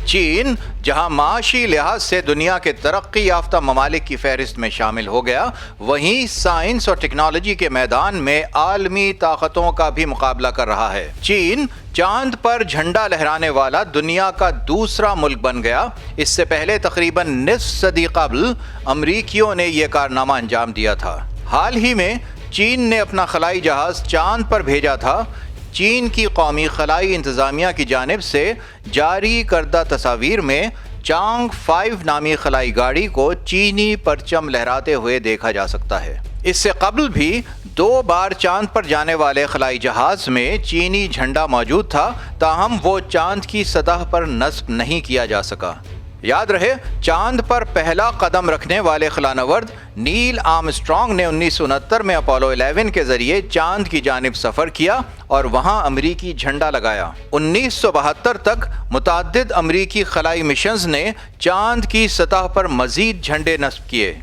چین جہاں معاشی لحاظ سے دنیا کے ترقی یافتہ ممالک کی فہرست میں شامل ہو گیا، وہیں سائنس اور ٹیکنالوجی کے میدان میں عالمی طاقتوں کا بھی مقابلہ کر رہا ہے۔ چین چاند پر جھنڈا لہرانے والا دنیا کا دوسرا ملک بن گیا۔ اس سے پہلے تقریباً نصف صدی قبل امریکیوں نے یہ کارنامہ انجام دیا تھا۔ حال ہی میں چین نے اپنا خلائی جہاز چاند پر بھیجا تھا۔ چین کی قومی خلائی انتظامیہ کی جانب سے جاری کردہ تصاویر میں چانگ 5 نامی خلائی گاڑی کو چینی پرچم لہراتے ہوئے دیکھا جا سکتا ہے۔ اس سے قبل بھی 2 بار چاند پر جانے والے خلائی جہاز میں چینی جھنڈا موجود تھا، تاہم وہ چاند کی سطح پر نصب نہیں کیا جا سکا۔ یاد رہے، چاند پر پہلا قدم رکھنے والے خلانورد نیل آرمسٹرانگ نے 1969 میں اپولو 11 کے ذریعے چاند کی جانب سفر کیا اور وہاں امریکی جھنڈا لگایا۔ 1972 تک متعدد امریکی خلائی مشنز نے چاند کی سطح پر مزید جھنڈے نصب کیے۔